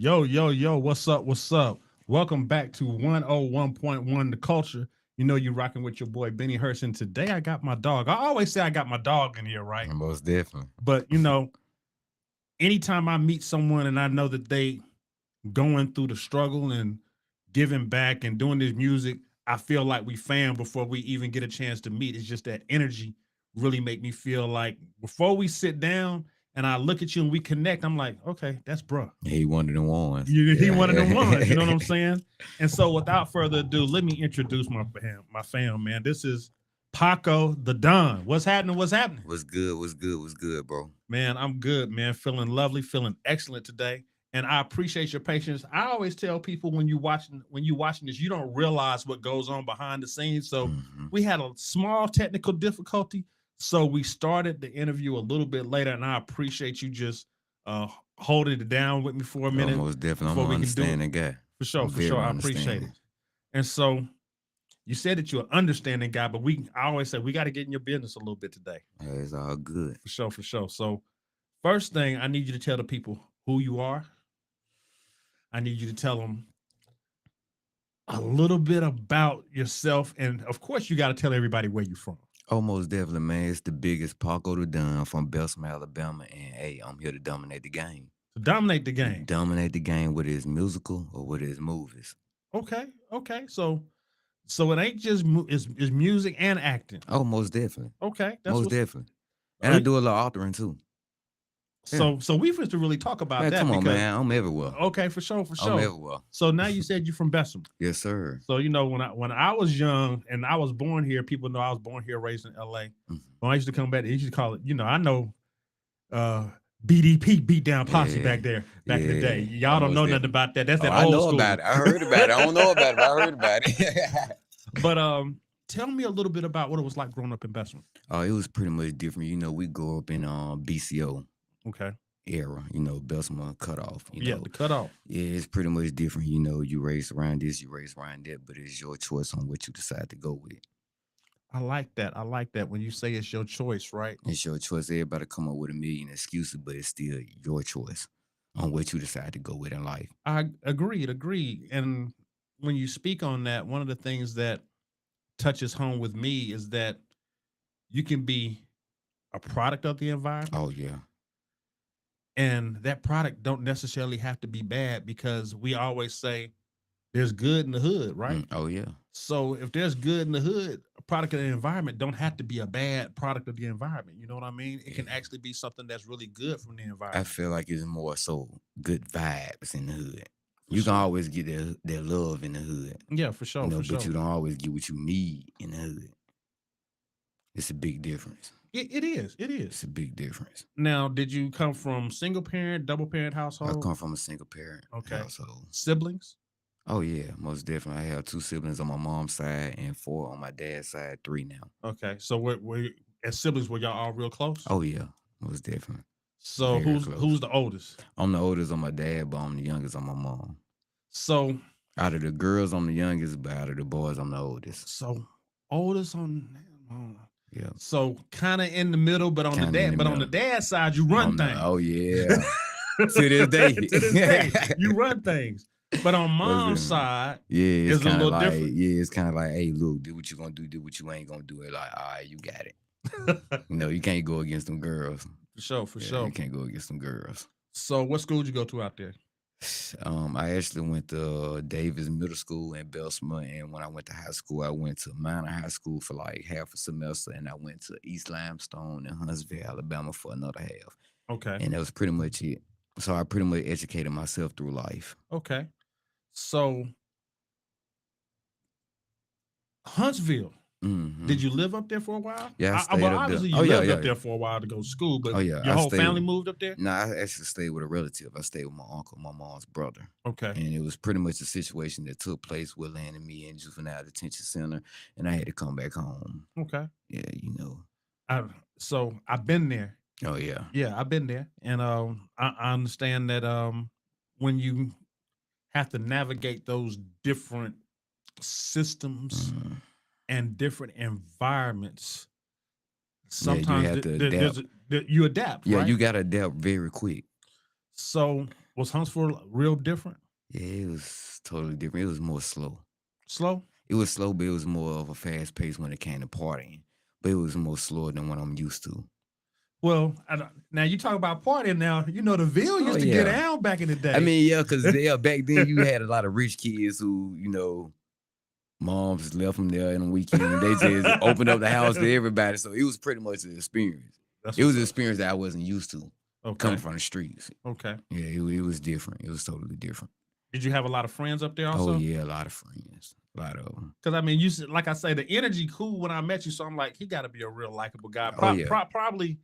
Yo, yo, yo, what's up? What's up? Welcome back to 101.1 The Culture. You know you're rocking with your boy Benny Hurst, and today I got my dog. I always say I got my dog in here, right? Most definitely. But anytime I meet someone and I know that they going through the struggle and giving back and doing this music, I feel like we fam before we even get a chance to meet. It's just that energy really make me feel like before we sit down and I look at you and we connect, I'm like, okay, that's bruh. He one of the ones. He one of them ones, you know what I'm saying? And so without further ado, let me introduce my fam, man. This is Paco Da Don. What's happening? What's happening? What's good? What's good? What's good, bro? Man, I'm good, man. Feeling lovely, feeling excellent today. And I appreciate your patience. I always tell people when you watching this, you don't realize what goes on behind the scenes. So Mm-hmm. we had a small technical difficulty. So we started the interview a little bit later, and I appreciate you just uh holding it down with me for a minute Most definitely. before I'm an we can do it. understanding guy. For sure, I'm for very sure. I appreciate it. understanding. And so you said that you're an understanding guy, but I always say we got to get in your business a little bit today. Hey, it's all good. For sure, for sure. So first thing I need you to tell the people who you are. I need you to tell them a little bit about yourself. And of course, you got to tell everybody where you're from. Most definitely, man. It's the biggest Paco Da Don from Belsom, Alabama. And hey, I'm here to dominate the game. To dominate the game. Dominate the game, whether it's musical or whether it's movies. Okay, okay. So it ain't just it's music and acting. Most definitely. Okay, that's Most what's. definitely. And I do a lot of authoring too. So we have to really talk about Man, that. come on, because, man. I'm everywhere. Okay, for sure, for I'm sure. everywhere. So now you said you're from Bessemer. Yes, sir. So when I was young and I was born here, people know I was born here, raised in LA. Mm-hmm. When I used to come back, they used to call it, I know BDP beat down posse Yeah. back in the day. Y'all don't Almost know there. nothing about that. That's that I old know school. about it. I heard about it. I don't know about it, but I heard about it. But tell me a little bit about what it was like growing up in Bessemer. It was pretty much different. We grew up in BCO Okay. era, Bessemer cutoff. Yeah, the cutoff. Yeah, it's pretty much different. You raised around this, you raised around that, but it's your choice on what you decide to go with. I like that. I like that when you say it's your choice, right? It's your choice. Everybody come up with a million excuses, but it's still your choice on what you decide to go with in life. I agreed. And when you speak on that, one of the things that touches home with me is that you can be a product of the environment. Oh yeah. And that product don't necessarily have to be bad because we always say there's good in the hood, right? Oh yeah. So if there's good in the hood, a product of the environment don't have to be a bad product of the environment. You know what I mean? It can actually be something that's really good from the I environment. feel like it's more so good vibes in the hood. You can always get that love in the hood. Yeah, for sure. For But sure. you don't always get what you need in the hood. It's a big difference. It is. It It's is. a big difference. Now, did you come from single parent, double parent I household? come from a single parent Okay. household. Siblings? Oh yeah, most definitely. I have 2 siblings on my mom's side and 4 on my dad's side. 3 now. Okay. So as siblings, were y'all all real close? Oh yeah, most definitely. So Very close. who's the oldest? I'm the oldest on my dad, but I'm the youngest on my mom. So Out of the girls, I'm the youngest, but out of the boys, I'm the oldest. oldest on. Yeah. So kind of in the middle, but on Kinda the in dad, the but on the middle. dad side, you run things. Oh yeah. To this day. To this day, you run things. But on mom's it? side, Yeah, it's it's a kind of little like different. it's kind of like, hey, look, do what you gonna do what you ain't gonna do. It like, all right, you got it. You can't go against them girls. For sure, for Yeah, sure. you can't go against them girls. So what school did you go to out there? I actually went to Davis Middle School in Bessemer, and when I went to high school, I went to Minor High School for like half a semester, and I went to East Limestone in Huntsville, Alabama for another half. Okay. And that was pretty much it. So I pretty much educated myself through life. Okay. So Huntsville. Mm-hmm. Did you live up there for a while? Yeah, I stayed well, up obviously there. you lived Yeah. up there for a while to go to school, but Yeah, your I whole stayed. family moved up there? No, I actually stayed with a relative. I stayed with my uncle, my mom's brother. Okay. And it was pretty much a situation that took place with landing me in juvenile detention center, and I had to come back home. Okay. Yeah. So I've been there. Oh yeah. Yeah, I've been there. And I understand that when you have to navigate those different systems Mhm. and different environments, Yeah, you sometimes have to adapt. you adapt, Yeah, right? you gotta adapt very quick. So Was Huntsville real different? Yeah, it was totally different. It was more slow. Slow? It was slow, but it was more of a fast pace when it came to partying. But it was more slower than what I'm used to. Well, now you talk about partying now. You know, the Ville Oh used to get yeah. down back in the I day. mean, yeah, because back then you had a lot of rich kids who, moms left them there on the weekend. They just opened up the house to everybody. So it was pretty much an experience. That's It was what's an up. experience that I wasn't used to Okay. coming from the streets. Okay. Yeah, it was different. It was totally different. Did you have a lot of friends up there Oh also? yeah, a lot of friends, a lot of them. Because I mean, you said, like I say, the energy cool when I met you. So I'm like, he got to be a real likable guy. Oh yeah, Probably,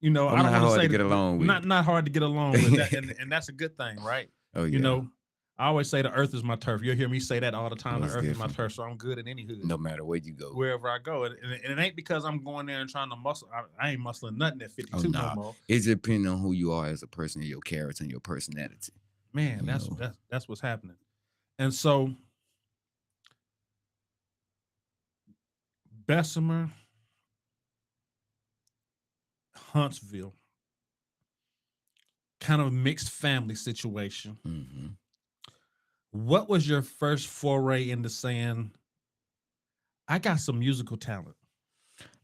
you know, I'm I don't not want to hard say to get along with. not hard to get along with that, and that's a good thing, right? Oh You yeah, know, I always say the earth is my turf. You'll hear me say that all the time. The most earth is my definitely. turf, so I'm good in any hood, No matter where you go. wherever I go. And it ain't because I'm going there and trying to muscle. I ain't muscling nothing at Oh 52 no nah, more. it depends on who you are as a person, your character, and your personality. Man, You know. that's what's happening. And so Bessemer, Huntsville, kind of mixed family situation. Mm-hmm. What was your first foray into saying, I got some musical talent?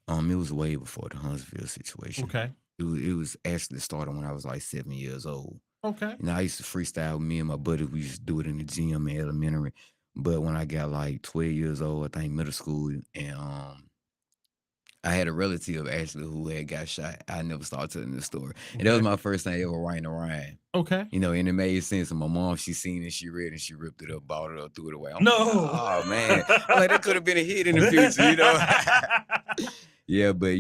It was way before the Huntsville situation. Okay. It was actually started when I was like 7 years old. Okay. I used to freestyle. Me and my buddy, we used to do it in the gym in elementary. But when I got like 12 years old, I think middle school, and I had a relative actually who had got shot. I never started telling this story. And that was Okay. my first time ever writing a rhyme. Okay. And it made sense. And my mom, she seen it, she read it, and she ripped it up, bought it up, threw it away. I'm like, No. oh man. I'm like, that could have been a hit in the future, Yeah, but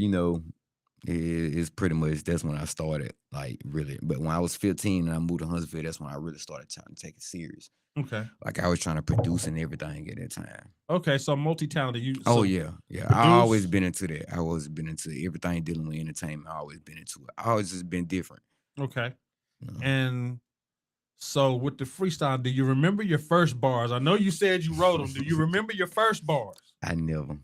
it's pretty much that's when I started, like really. But when I was 15 and I moved to Huntsville, that's when I really started trying to take it serious. Okay. Like I was trying to produce and everything at that time. Okay. So multi-talented. You Oh so yeah, yeah. I always produce. been into that. I always been into everything dealing with entertainment. I always been into it. I always just been different. Okay. You know? And so with the freestyle, do you remember your first bars? I know you said you wrote them. Do you remember your first bars? I never.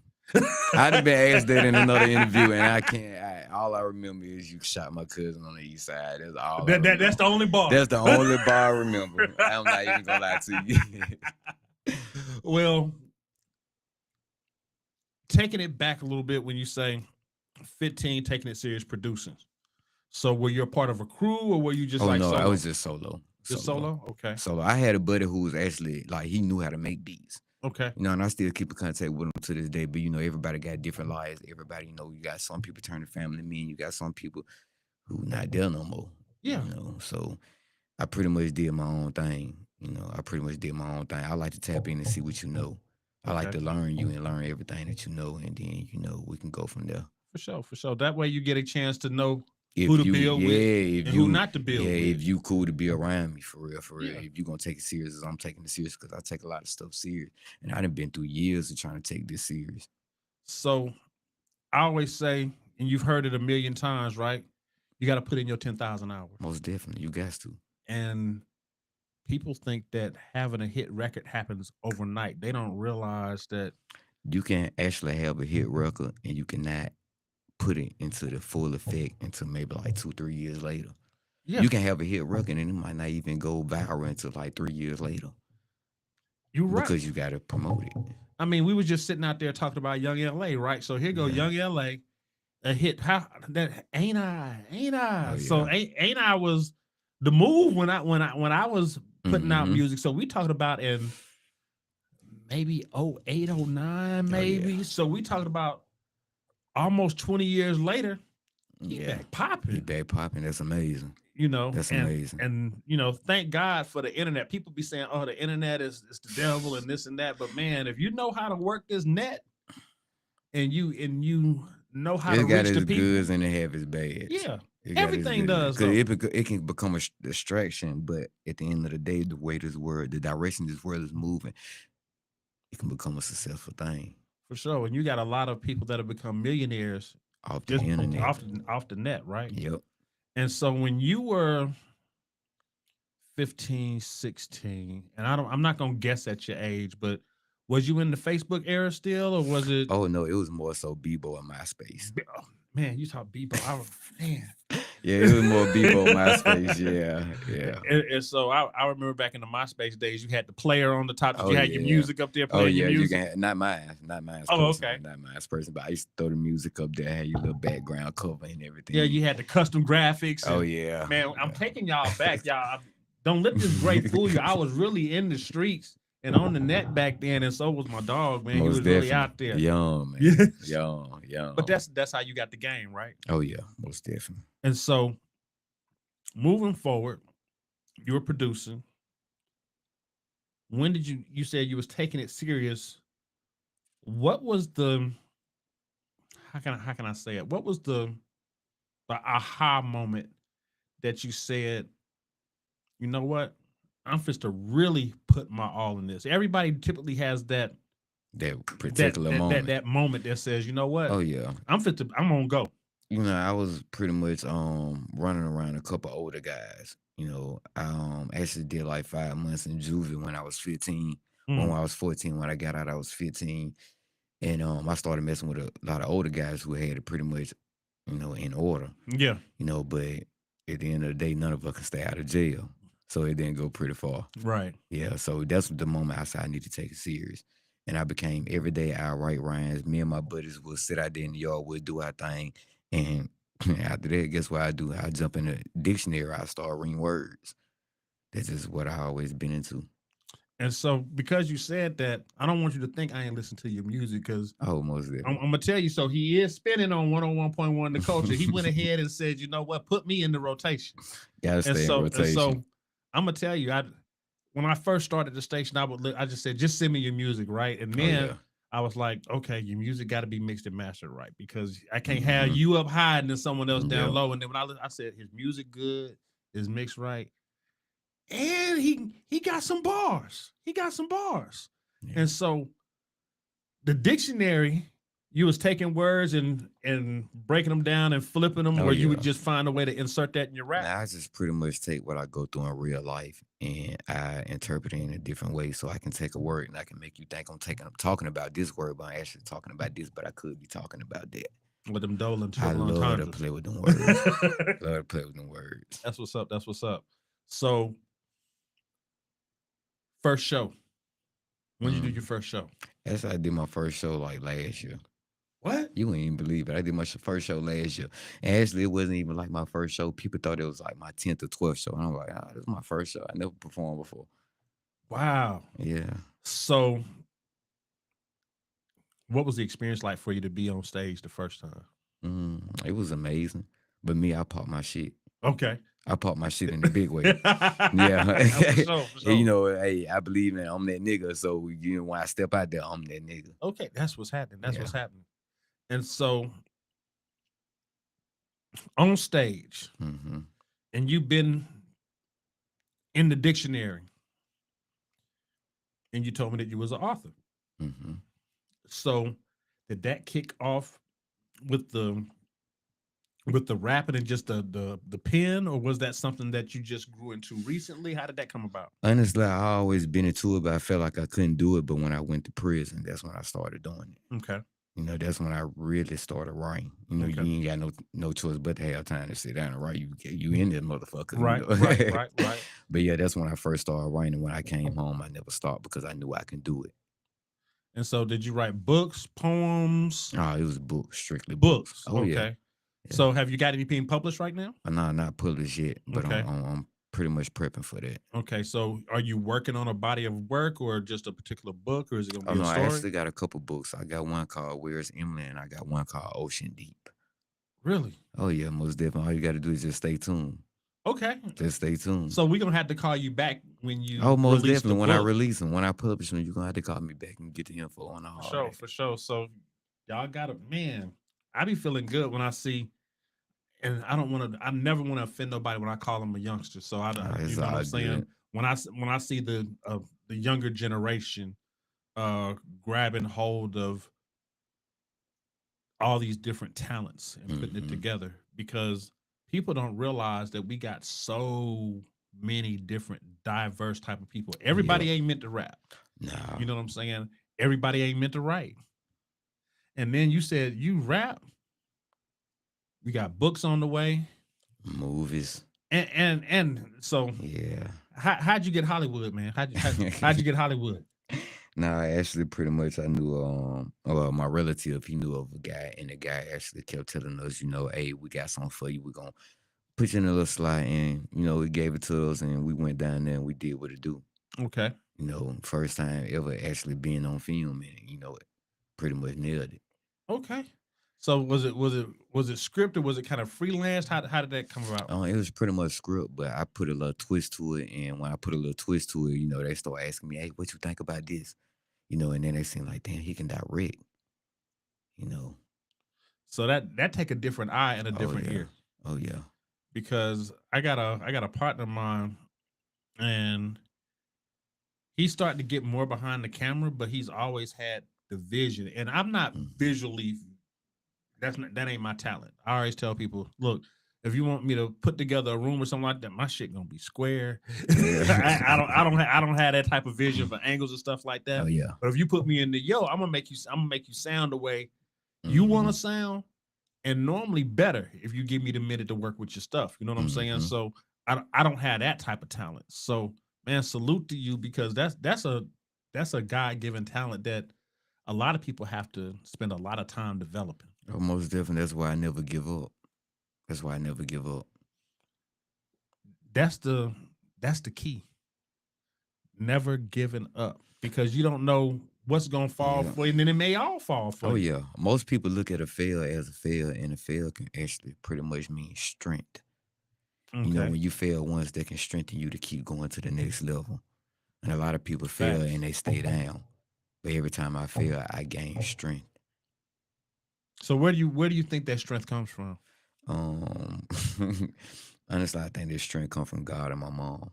I'd have been asked that in another interview, and I can't. All I remember is you shot my cousin on the east side. That's all. That's the only bar. That's the only bar I remember. I'm not even gonna lie to you. Well, taking it back a little bit when you say 15, taking it serious, producing. So were you a part of a crew or were you just Oh like no, solo? I was just solo. Just solo? Okay. Solo. I had a buddy who was actually like he knew how to make beats. Okay. And I still keep in contact with him to this day. But everybody got different lives. Everybody, you got some people turn to family men. You got some people who not there no more. Yeah. So I pretty much did my own thing. I pretty much did my own thing. I like to tap in and see what you know. I like to learn you and learn everything that you know, and then we can go from there. For sure, for sure. That way you get a chance to know If who to you, build yeah, with if and you, who not to build yeah, with. if you cool to be around me for real, for real. Yeah. If you gonna take it serious, as I'm taking it serious, because I take a lot of stuff serious, and I done been through years of trying to take this serious. So I always say, and you've heard it a million times, right? You got to put in your 10,000 hours. Most definitely, you got to. And people think that having a hit record happens overnight. They don't realize that You can actually have a hit record, and you cannot put it into the full effect until maybe like 2-3 years later. yeah, You can have a hit record, and it might not even go viral until like 3 years later. you're right. Because you got to promote it. I mean, we was just sitting out there talking about Young LA, right? So here go Young LA, a hit. How that ain't I? Oh, yeah. So ain't I was the move when I was putting out music. So we talked about in maybe 08, 09, maybe. yeah. So we talked about almost 20 years later. He back He popping. back popping. That's amazing. That's and, amazing. And thank God for the internet. People be saying, "Oh, the internet is the devil and this and that." But man, if you know how to work this net, and you know how to reach the people, goods and it have its bads. Yeah, everything does. Because it can become a distraction, but at the end of the day, the way the direction this world is moving, it can become a successful thing. For sure. And you got a lot of people that have become millionaires off the internet, off the net, right? Yep. And so when you were 15, 16, and I'm not gonna guess at your age, but was you in the Facebook era still, or was it? Oh no, it was more so Bebo and MySpace. Oh, man, you talk Bebo. Man. Yeah, it was more Bebo MySpace. Yeah, yeah. And so I remember back in the MySpace days, you had the player on the top. Did Oh you have your yeah. music up there Oh playing your yeah, you music? can not mine's Oh, personal, okay. not mine's personal, but I used to throw the music up there, had your little background cover and Yeah, everything. you had the custom graphics, Oh and yeah, man, I'm yeah. taking y'all back, y'all. Don't let this great fool you. I was really in the streets and on the net back then, and so was my dog, man. He Most was really definitely. out there. Young, man. Yes, Young, but young. that's how you got the game, right? Oh yeah, most definitely. And so moving forward, you were producing. When did you said you was taking it serious? What was the how can I say it? What was the aha moment that you said, you know what? I'm just to really put my all in this. Everybody typically has That that particular that that moment. that moment that says, you know what? Oh yeah. I'm gonna go. I was pretty much running around a couple older guys. I actually did like 5 months in juvie when I was 15. When Mm, I was 14, when I got out, I was 15. And I started messing with a lot of older guys who had it pretty much, in order. yeah, But at the end of the day, none of us can stay out of jail. So it didn't go pretty far. right. Yeah, so that's the moment I said I need to take it serious. And I became every day I write rhymes. Me and my buddies would sit out there in the yard, would do our thing. And after that, guess what I do? I jump in the dictionary, I start reading words. That's just what I always been into. And so because you said that, I don't want you to think I ain't listen to your music because Oh, most I'm definitely. gonna tell you. So he is spinning on 101.1 the culture. He went ahead and said, you know what, put me in the rotation. Gotta And stay in so rotation. I'm gonna tell you, I when I first started the station, I just said, just send me your music, right? And Oh then yeah. I was like, okay, your music got to be mixed and mastered right because I can't have Hmm. you up high and then someone else down Yep. low. And then when I said his music good, his mix right, and he got some bars. He got some bars. Yeah. And so the dictionary, you was taking words and breaking them down and flipping them, Oh or you would yeah. just find a way to insert that in your rap. Now I just pretty much take what I go through in real life and I interpret it in a different way. So I can take a word and I can make you think I'm talking about this word, but I'm actually talking about this, but I could be talking about that. With them Dolan I triple love to entendres. play with them words. Love to play with them words. That's what's up. That's what's up. So, first show. When did you do your Mm. first show? Actually, I did my first show like last year. What? You wouldn't even believe it. I did my first show last year. And actually, it wasn't even like my first show. People thought it was like my 10th or 12th show. And I'm like, this is my first show. I never performed before. Wow. Yeah. So, what was the experience like for you to be on stage the first time? It was amazing. But me, I popped my shit. Okay. I popped my shit in a big way. Yeah. For sure. For And, sure. hey, I believe in I'm that nigga. So, when I step out there, I'm that nigga. Okay. That's what's happening. That's Yeah. what's happening. And so, on stage, Hmm. and you've been in the dictionary, and you told me that you was an author. Hmm. So, did that kick off with the rapping and just the pen, or was that something that you just grew into recently? How did that come about? Honestly, I always been into it, but I felt like I couldn't do it. But when I went to prison, that's when I started doing it. Okay. That's when I really started writing. Okay. You ain't got no choice but to have time to sit down and write. You in there, motherfucker. Right. Right. Right. Right. But yeah, that's when I first started writing. When I came home, I never stopped because I knew I can do it. And so, did you write books, poems, Oh, it was books, strictly books. books? Oh yeah, Okay. yeah. So, have you got anything published right now? No, not published yet, but Okay. I'm pretty much prepping for that. Okay. So, are you working on a body of work or just a particular book, or is it going to Oh be a no, I story? actually got a couple books. I got one called Where's Emily, and I got one called Ocean Deep. Really? Oh yeah, most definitely. All you got to do is just stay tuned. Okay. Just stay tuned. So, we're going to have to call you back when you Oh, most release the definitely. When I book. release them, when I publish them, you're gonna have to call me back and get the info on For all sure. that. For sure. So, y'all got it, man. I be feeling good when I see, and I never want to offend nobody when I call them a youngster. So you It's know what I'm all saying? good. When I see the younger generation grabbing hold of all these different talents and putting it Hmm. together, because people don't realize that we got so many different diverse type of people. Yep. Everybody ain't meant to rap. Nah. You know what I'm saying? Everybody ain't meant to write. And then you said you rap. We got books on the way. Movies. And so Yeah. how'd you get Hollywood, man? How'd you get Hollywood? Nah, actually, pretty much I knew, well, my relative, he knew of a guy, and the guy actually kept telling us, hey, we got something for you. We're going to put you in a little slot. And, he gave it to us, and we went down there and we did what it do. Okay. First time ever actually being on film, and, it pretty much nailed it. Okay. So was it scripted? Was it kind of freelance? How did that come about? It was pretty much script, but I put a little twist to it. And when I put a little twist to it, they start asking me, hey, what you think about this? And then they seem like, damn, he can direct, you know. So that take a different eye and a Oh different yeah. ear Oh yeah. because I got a partner of mine and he's starting to get more behind the camera, but he's always had the vision. And I'm not Mhm. visually that ain't my talent. I always tell people, look, if you want me to put together a room or something like that, my shit gonna be square. Yeah. I don't have that type of vision for angles and stuff like Oh that. yeah. But if you put me in the I'm gonna make you sound the way you want to Mhm. sound, and normally better if you give me the minute to work with your stuff. You know what I'm saying? Mhm. So I don't have that type of talent. So man, salute to you because that's a God given talent that a lot of people have to spend a lot of time developing. Oh, most definitely. That's why I never give up. That's why I never give up. That's the key. Never giving up because you don't know what's gonna fall Yeah. for you, and then it may all fall for Oh you. yeah. Most people look at a fail as a fail, and a fail can actually pretty much mean strength. Okay, When you fail once, that can strengthen you to keep going to the next level. And a lot of people fail facts. and they stay down. But every time I fail, I gain strength. So where do you think that strength comes from? Um, honestly, I think this strength come from God and my mom.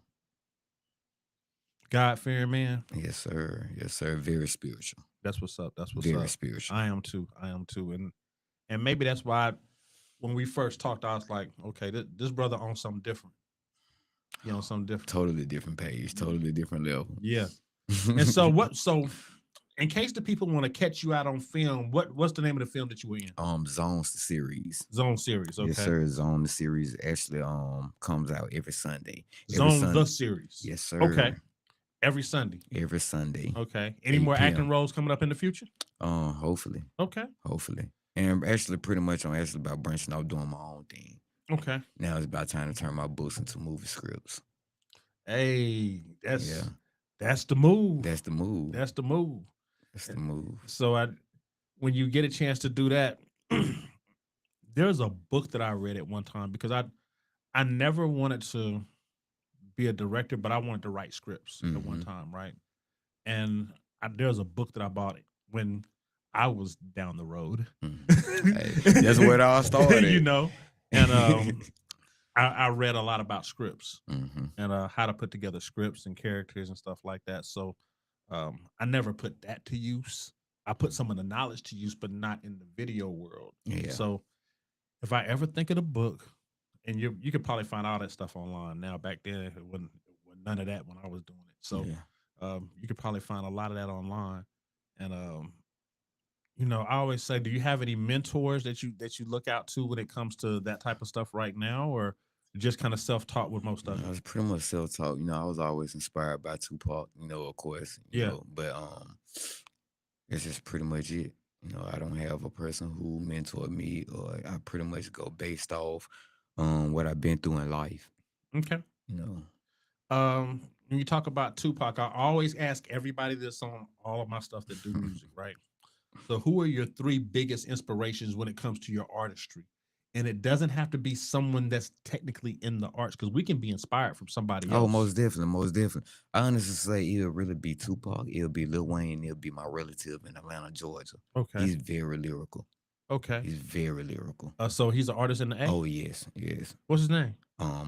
God fearing man. Yes, sir. Yes, sir. Very spiritual. That's what's up. That's what's Very up. spiritual. I am too. I am too. And maybe that's why when we first talked, I was like, okay, this brother on something different. He on something different. Totally different page. Totally different level. Yeah. And so what? So in case the people want to catch you out on film, what's the name of the film that you were in? Zones the series. Zone series. Yes, Okay. sir. Zone the series actually comes out every Sunday. Every Zone the Sunday. series. Yes, Okay. sir. Every Sunday. Every Sunday. Okay. Any 8 more acting p.m. roles coming up in the future? Hopefully. Okay. Hopefully. And actually pretty much I'm actually about branching out doing my own thing. Okay. Now it's about time to turn my books into movie scripts. Hey, Yeah. that's the move. That's the move. That's the move. That's the And move. so when you get a chance to do that, there's a book that I read at one time because I never wanted to be a director, but I wanted to write scripts at one Mm-hmm. time, right? And there's a book that I bought it when I was down the road, Hey, that's where it all you started. know, and I read a lot about scripts Mm-hmm. and how to put together scripts and characters and stuff like that. So I never put that to use. I put some of the knowledge to use, but not in the video world. Yeah. So if I ever think of the book, and you could probably find all that stuff online now. Back then, it wasn't none of that when I was doing it. So Yeah. you could probably find a lot of that online. And I always say, do you have any mentors that you look out to when it comes to that type of stuff right now, or just kind of self taught with most of I it? was pretty much self-taught. I was always inspired by Tupac, of course, Yeah. but it's just pretty much it. I don't have a person who mentored me, or I pretty much go based off what I've been through in life, Okay. you know. When you talk about Tupac, I always ask everybody this on all of my stuff that do music, right? So, who are your three biggest inspirations when it comes to your artistry? And it doesn't have to be someone that's technically in the arts because we can be inspired from somebody Oh, else. most definitely, most definitely. I honestly say it'll really be Tupac, it'll be Lil Wayne, it'll be my relative in Atlanta, Georgia. Okay. He's very lyrical. Okay. He's very lyrical. So he's an artist in the A. Oh yes, yes. What's his name?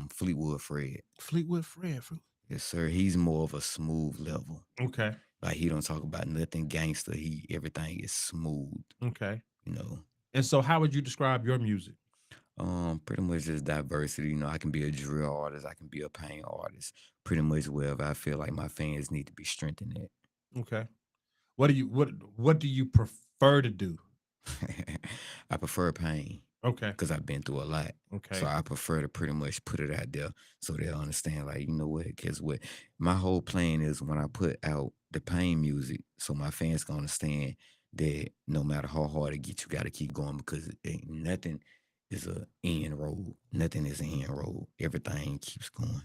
Fleetwood Fred. Fleetwood Fred. Yes, sir. He's more of a smooth level. Okay. Like he don't talk about nothing gangster. Everything is smooth, Okay. you know. And so, how would you describe your music? Pretty much just diversity. I can be a drill artist, I can be a pain artist. Pretty much wherever I feel like my fans need to be strengthened at. Okay. What do you prefer to do? I prefer pain. Okay. because I've been through a lot. So Okay. I prefer to pretty much put it out there so they'll understand, like, you know what, guess what? My whole plan is when I put out the pain music, so my fans can understand that no matter how hard it gets, you got to keep going because ain't nothing is a end road. Nothing is an end road. Everything keeps going.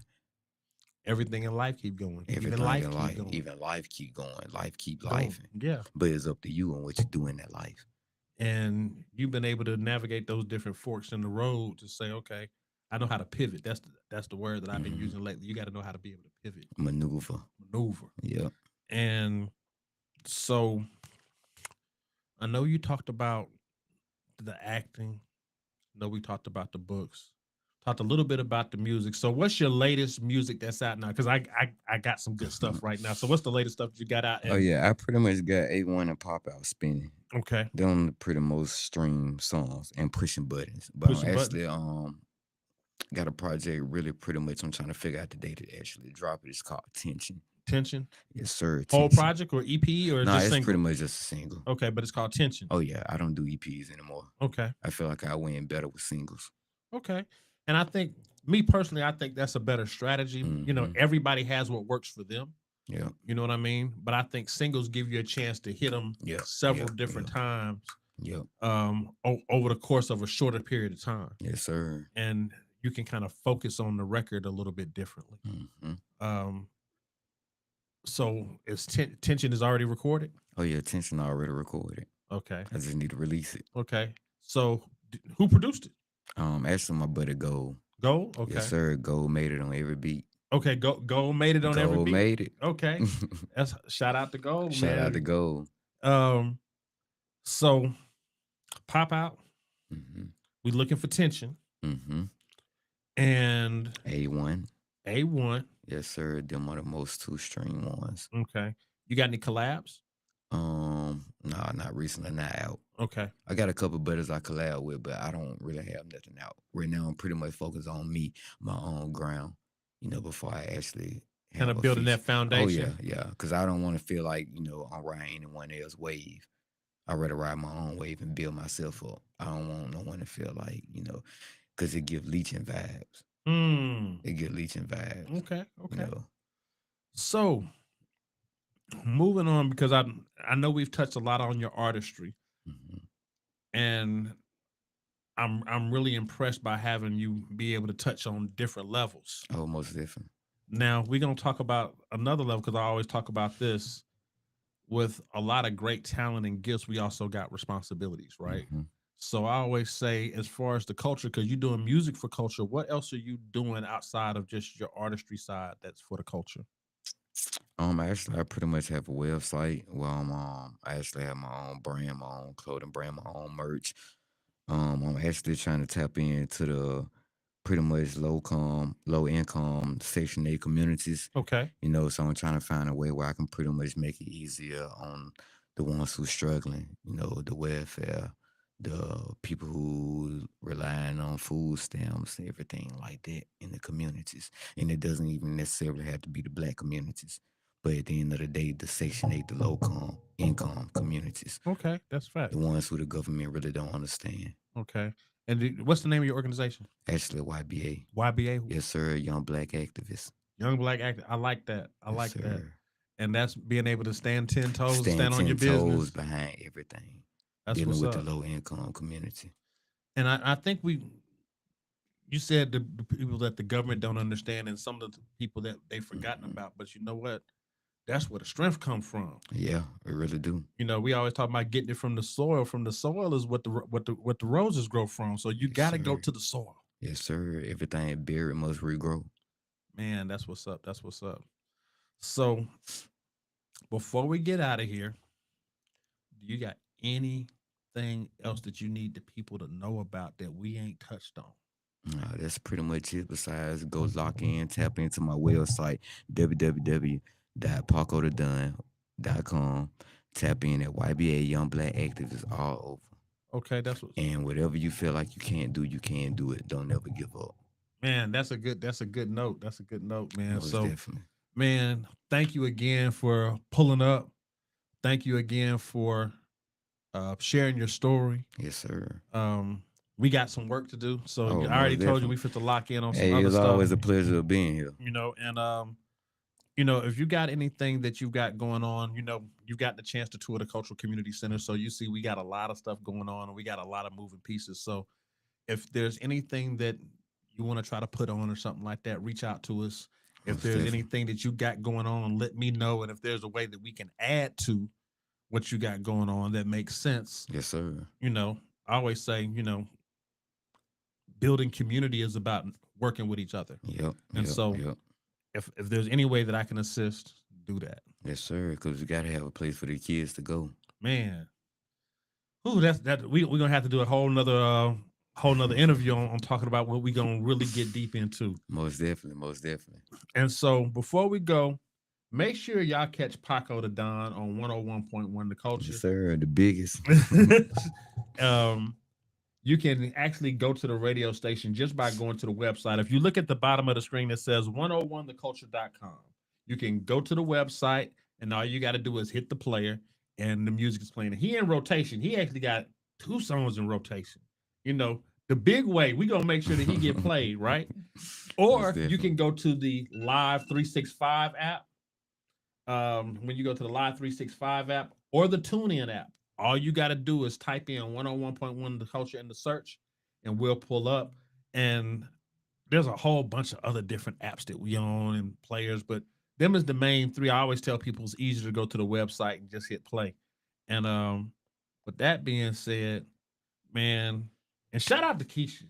Everything in life keep going. Even Everything life in keep life, going. even life keep going. Life keep Going. life. Yeah. But it's up to you and what you do in that life. And you've been able to navigate those different forks in the road to say, okay, I know how to pivot. That's the word that I've been Hmm. using lately. You got to know how to be able to pivot, Maneuver. maneuver. Yep. And so I know you talked about the acting. I know we talked about the books. Talked a little bit about the music. So what's your latest music that's out now? Because I got some good stuff right now. So what's the latest stuff you got out? Oh And yeah, I pretty much got A1 and Pop Out spinning. okay, Them the pretty most streamed songs and pushing buttons. But I'm pushing buttons, actually got a project really pretty much I'm trying to figure out the date to actually drop it. It's called Tension. tension, Yes, sir, whole Tension. project or EP or Nah, just it's pretty single? much just a single. Okay, but it's called tension. Oh yeah, I don't do EPs anymore. Okay. I feel like I win better with singles. Okay. And I think me personally, I think that's a better strategy. You know, Mm-hmm. everybody has what works for them. Yeah. You know what I mean? But I think singles give you a chance to hit them Yeah. several Yeah. different Yeah. times Yep. over the course of a shorter period of time. Yes, sir. And you can kind of focus on the record a little bit differently. Mm-hmm. Um, so is tension is already recorded? Oh yeah, Tension already recorded. Okay. I just need to release it. Okay. So who produced it? Actually my buddy Gold. Gold? Yes, Okay. sir. Gold made it on every beat. Okay, Gold made it on every Gold beat. made it. Okay. That's shout out to Gold, Shout out to man. Gold. Um, so pop out. Mm-hmm. We looking for tension Mm-hmm. and A1. A1. Yes, sir. Them are the most two stream ones. Okay. You got any collabs? Nah, not recently, not out. Okay. I got a couple brothers I collab with, but I don't really have nothing out. Right now I'm pretty much focused on me, my own ground, before I actually Kind have of a building feature. that Oh yeah, foundation. yeah. Cause I don't want to feel like, I'm riding anyone else's wave. I'd rather ride my own wave and build myself up. I don't want no one to feel like, because it give leeching vibes. Hmm. It give leeching vibes, Okay. you Okay. know. So moving on because I know we've touched a lot on your artistry Hmm. and I'm really impressed by having you be able to touch on different levels. Oh, most different. Now we're gonna talk about another level because I always talk about this with a lot of great talent and gifts, we also got responsibilities, right? Hmm. So I always say, as far as the culture, because you're doing music for culture, what else are you doing outside of just your artistry side that's for the culture? Actually, I pretty much have a website where I actually have my own brand, my own clothing brand, my own merch. I'm actually trying to tap into the pretty much low income Section 8 communities, Okay. so I'm trying to find a way where I can pretty much make it easier on the ones who struggling, the welfare, the people who relying on food stamps, everything like that in the communities. And it doesn't even necessarily have to be the black communities. But at the end of the day, the Section 8, the income communities, Okay. That's the facts. ones who the government really don't understand. Okay. And what's the name of your organization? Actually, YBA. YBA, Yes, sir. Young black activist. Young Black Actor. I like that. I Yes, like that. sir. And that's being able to stand 10 toes and Stand stand on your 10 toes business. behind everything. That's Dealing what's with the up. low income community. And I think you said the people that the government don't understand and some of the people that they've forgotten Hmm. about, but you know what? That's where the strength comes from. Yeah, we really do. You know, we always talk about getting it from the soil. From the soil is what the roses grow from. So you Yes, got to go sir. to the soil. Yes, sir. Everything buried must regrow. Man, that's what's up. That's what's up. So before we get out of here, do you got anything else that you need the people to know about that we ain't touched on? That's pretty much it. Besides, go lock in, tap into my website, www.pacodadon.com. Tap in at YBA Young Black Activists all over. Okay, that's what. And whatever you feel like you can't do it. Don't never give up. Man, that's a good note. That's a good note, man. Most So, definitely. man, thank you again for pulling up. Thank you again for sharing your story. Yes, sir. Um, we got some work to do. So Oh, I already most told you definitely. we fit to lock in on some Hey, other it's stuff, always a pleasure of being here. and if you got anything that you've got going on, you've got the chance to tour the Cultural Community Center. So you see, we got a lot of stuff going on and we got a lot of moving pieces. So if there's anything that you want to try to put on or something like that, reach out to us. If Most there's definitely. anything that you got going on, let me know. And if there's a way that we can add to what you got going on that makes sense, Yes, sir. I always say, building community is about working with each other. Yep, And yep, so yep. if there's any way that I can assist, do that. Yes, sir. Because we gotta have a place for the kids to go. Man. Ooh, we're gonna have to do a whole nother interview on talking about what we're gonna really get deep into. Most definitely, most definitely. And so before we go, make sure y'all catch Paco Da Don on 101.1 The Yes, Culture. sir. The biggest. um, you can actually go to the radio station just by going to the website. If you look at the bottom of the screen, it says 101theculture.com. You can go to the website, and all you got to do is hit the player, and the music is playing. He in rotation. He actually got 2 songs in rotation. The big way, we gonna make sure that he get played, right? Or you can go to the Live 365 app. When you go to the Live 365 app or the TuneIn app, all you got to do is type in 101.1 The Culture in the search, and we'll pull up. And there's a whole bunch of other different apps that we own and players, but them is the main 3. I always tell people it's easier to go to the website and just hit play. And with that being said, man, and shout out to Keisha.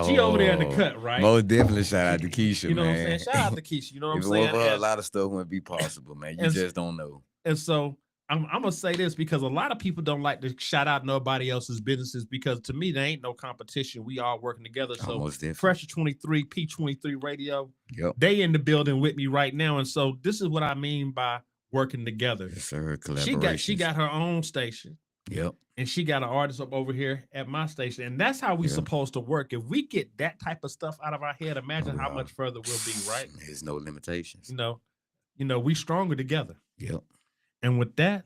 She over there in the Oh, cut, right? most definitely shout out to Keisha, You know what I'm saying? man. Shout out to Keisha. You know what I'm If it wasn't saying? for her, a lot of stuff wouldn't be possible, man. You and- just don't know. And so I'm gonna say this because a lot of people don't like to shout out nobody else's businesses, because to me there ain't no competition. We all working together. So Most definitely. Pressure 23, P23 Radio, Yep. they in the building with me right now. And so this is what I mean by working together. Yes, sir. Collaboration. She got her own station. Yep. And she got an artist up over here at my station. And that's how we supposed to work. If we get that type of stuff out of our head, imagine how much further we'll be, right? There's no limitations. We stronger together. Yep. And with that,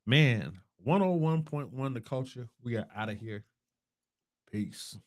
man, 101.1 The Culture, we are out of here. Peace.